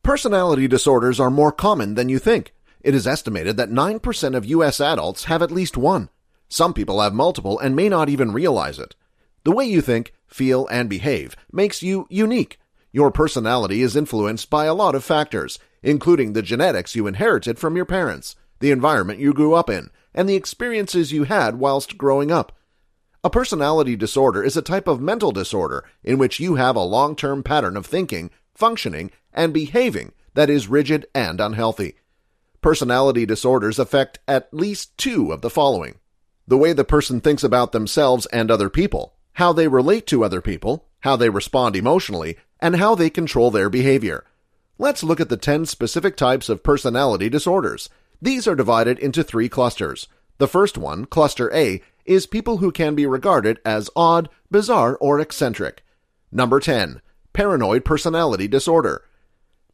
Personality disorders are more common than you think. It is estimated that 9% of U.S. adults have at least one. Some people have multiple and may not even realize it. The way you think, feel, and behave makes you unique. Your personality is influenced by a lot of factors, including the genetics you inherited from your parents, the environment you grew up in, and the experiences you had whilst growing up. A personality disorder is a type of mental disorder in which you have a long-term pattern of thinking, functioning, and behaving that is rigid and unhealthy. Personality disorders affect at least two of the following: the way the person thinks about themselves and other people, how they relate to other people, how they respond emotionally, and how they control their behavior. Let's look at the 10 specific types of personality disorders. These are divided into 3 clusters. The first one, Cluster A, is people who can be regarded as odd, bizarre, or eccentric. Number 10, Paranoid personality disorder.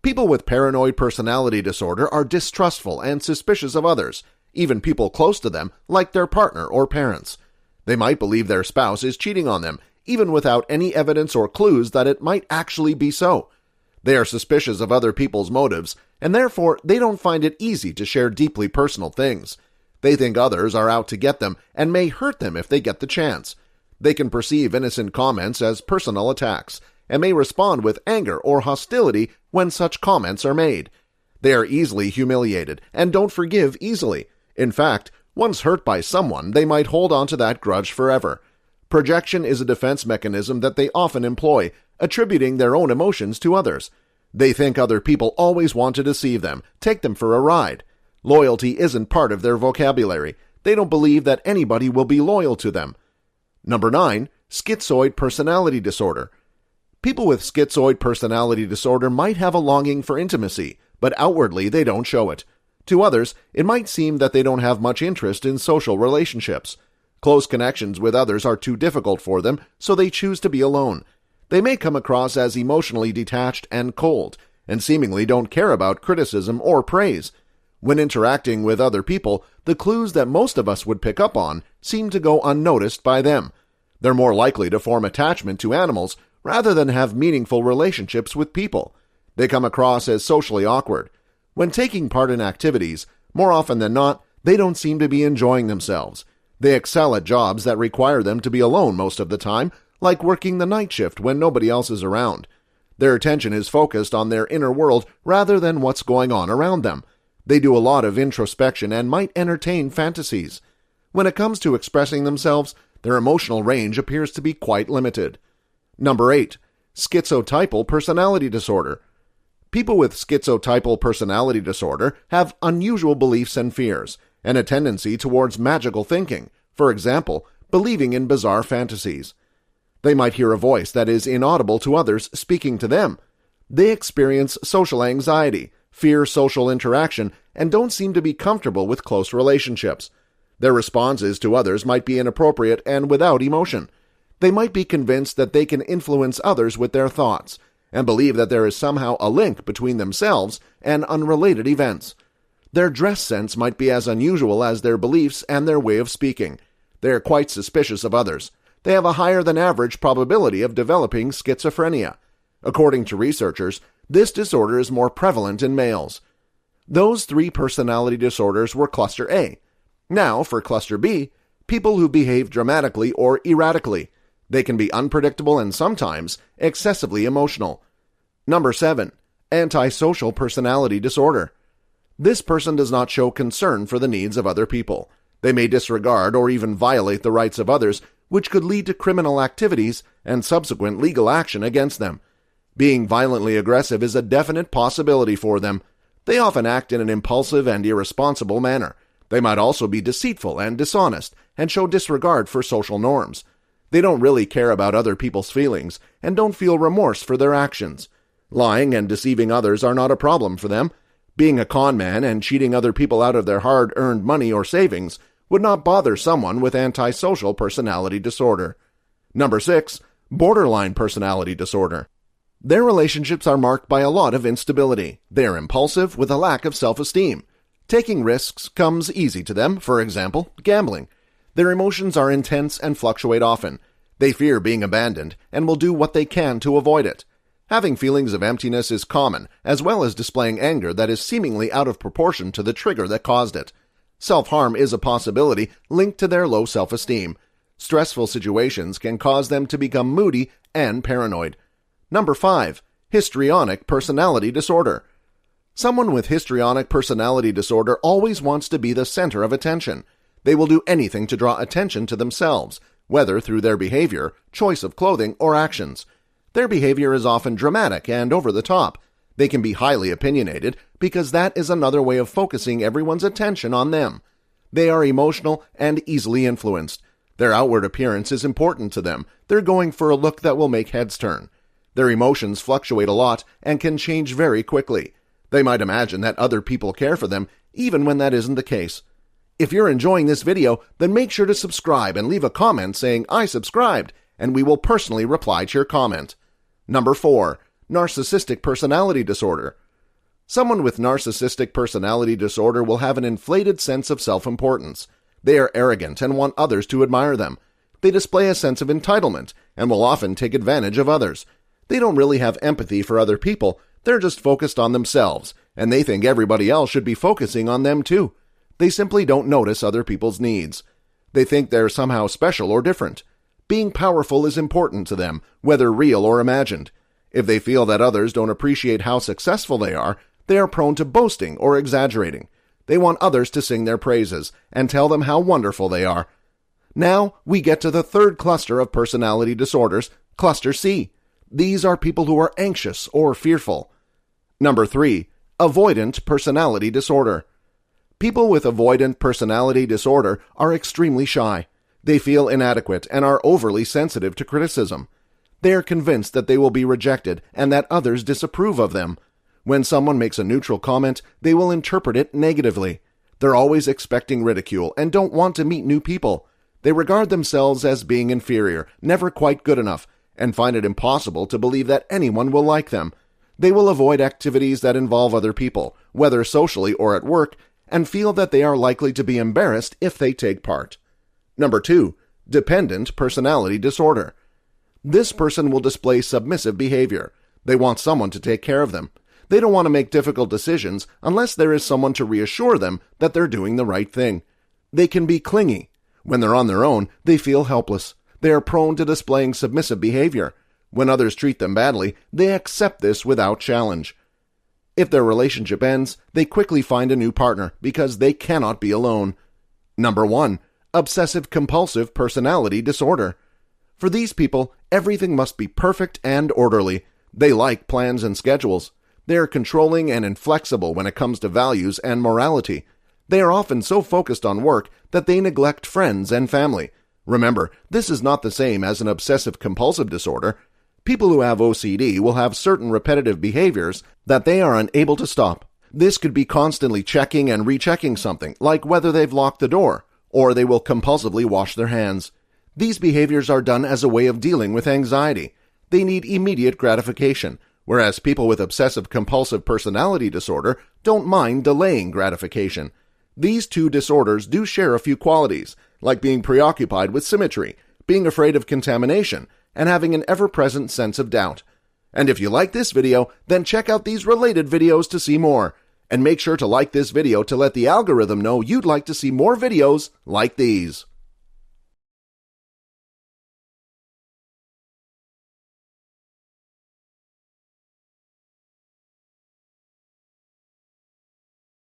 People with paranoid personality disorder are distrustful and suspicious of others, even people close to them, like their partner or parents. They might believe their spouse is cheating on them, even without any evidence or clues that it might actually be so. They are suspicious of other people's motives, and therefore they don't find it easy to share deeply personal things. They think others are out to get them and may hurt them if they get the chance. They can perceive innocent comments as personal attacks, and may respond with anger or hostility when such comments are made. They are easily humiliated and don't forgive easily. In fact, once hurt by someone, they might hold on to that grudge forever. Projection is a defense mechanism that they often employ, attributing their own emotions to others. They think other people always want to deceive them, take them for a ride. Loyalty isn't part of their vocabulary. They don't believe that anybody will be loyal to them. Number 9, Schizoid personality disorder. People with schizoid personality disorder might have a longing for intimacy, but outwardly they don't show it. To others, it might seem that they don't have much interest in social relationships. Close connections with others are too difficult for them, so they choose to be alone. They may come across as emotionally detached and cold, and seemingly don't care about criticism or praise. When interacting with other people, the clues that most of us would pick up on seem to go unnoticed by them. They're more likely to form attachment to animals rather than have meaningful relationships with people. They come across as socially awkward. When taking part in activities, more often than not, they don't seem to be enjoying themselves. They excel at jobs that require them to be alone most of the time, like working the night shift when nobody else is around. Their attention is focused on their inner world rather than what's going on around them. They do a lot of introspection and might entertain fantasies. When it comes to expressing themselves, their emotional range appears to be quite limited. Number 8, Schizotypal personality disorder. People with schizotypal personality disorder have unusual beliefs and fears, and a tendency towards magical thinking, for example, believing in bizarre fantasies. They might hear a voice that is inaudible to others speaking to them. They experience social anxiety, fear social interaction, and don't seem to be comfortable with close relationships. Their responses to others might be inappropriate and without emotion. They might be convinced that they can influence others with their thoughts, and believe that there is somehow a link between themselves and unrelated events. Their dress sense might be as unusual as their beliefs and their way of speaking. They are quite suspicious of others. They have a higher than average probability of developing schizophrenia. According to researchers, this disorder is more prevalent in males. Those 3 personality disorders were Cluster A. Now, for Cluster B, people who behave dramatically or erratically. They can be unpredictable and sometimes excessively emotional. Number 7, Antisocial personality disorder. This person does not show concern for the needs of other people. They may disregard or even violate the rights of others, which could lead to criminal activities and subsequent legal action against them. Being violently aggressive is a definite possibility for them. They often act in an impulsive and irresponsible manner. They might also be deceitful and dishonest and show disregard for social norms. They don't really care about other people's feelings and don't feel remorse for their actions. Lying and deceiving others are not a problem for them. Being a con man and cheating other people out of their hard-earned money or savings would not bother someone with antisocial personality disorder. Number 6, Borderline personality disorder. Their relationships are marked by a lot of instability. They are impulsive with a lack of self-esteem. Taking risks comes easy to them, for example, gambling. Their emotions are intense and fluctuate often. They fear being abandoned and will do what they can to avoid it. Having feelings of emptiness is common, as well as displaying anger that is seemingly out of proportion to the trigger that caused it. Self-harm is a possibility linked to their low self-esteem. Stressful situations can cause them to become moody and paranoid. Number 5. Histrionic personality disorder. Someone with histrionic personality disorder always wants to be the center of attention. They will do anything to draw attention to themselves, whether through their behavior, choice of clothing, or actions. Their behavior is often dramatic and over the top. They can be highly opinionated because that is another way of focusing everyone's attention on them. They are emotional and easily influenced. Their outward appearance is important to them. They're going for a look that will make heads turn. Their emotions fluctuate a lot and can change very quickly. They might imagine that other people care for them, even when that isn't the case. If you're enjoying this video, then make sure to subscribe and leave a comment saying, "I subscribed," and we will personally reply to your comment. Number 4. Narcissistic personality disorder. Someone with narcissistic personality disorder will have an inflated sense of self-importance. They are arrogant and want others to admire them. They display a sense of entitlement and will often take advantage of others. They don't really have empathy for other people. They're just focused on themselves, and they think everybody else should be focusing on them too. They simply don't notice other people's needs. They think they're somehow special or different. Being powerful is important to them, whether real or imagined. If they feel that others don't appreciate how successful they are prone to boasting or exaggerating. They want others to sing their praises and tell them how wonderful they are. Now we get to the third cluster of personality disorders, Cluster C. These are people who are anxious or fearful. Number 3. Avoidant personality disorder. People with avoidant personality disorder are extremely shy. They feel inadequate and are overly sensitive to criticism. They are convinced that they will be rejected and that others disapprove of them. When someone makes a neutral comment, they will interpret it negatively. They're always expecting ridicule and don't want to meet new people. They regard themselves as being inferior, never quite good enough, and find it impossible to believe that anyone will like them. They will avoid activities that involve other people, whether socially or at work, and feel that they are likely to be embarrassed if they take part. Number 2. Dependent personality disorder. This person will display submissive behavior. They want someone to take care of them. They don't want to make difficult decisions unless there is someone to reassure them that they're doing the right thing. They can be clingy. When they're on their own, they feel helpless. They are prone to displaying submissive behavior. When others treat them badly, they accept this without challenge. If their relationship ends, they quickly find a new partner because they cannot be alone. Number 1. Obsessive-compulsive personality disorder. For these people, everything must be perfect and orderly. They like plans and schedules. They are controlling and inflexible when it comes to values and morality. They are often so focused on work that they neglect friends and family. Remember, this is not the same as an obsessive-compulsive disorder. People who have OCD will have certain repetitive behaviors that they are unable to stop. This could be constantly checking and rechecking something, like whether they've locked the door, or they will compulsively wash their hands. These behaviors are done as a way of dealing with anxiety. They need immediate gratification, whereas people with obsessive-compulsive personality disorder don't mind delaying gratification. These two disorders do share a few qualities, like being preoccupied with symmetry, being afraid of contamination, and having an ever-present sense of doubt. And if you like this video, then check out these related videos to see more. And make sure to like this video to let the algorithm know you'd like to see more videos like these.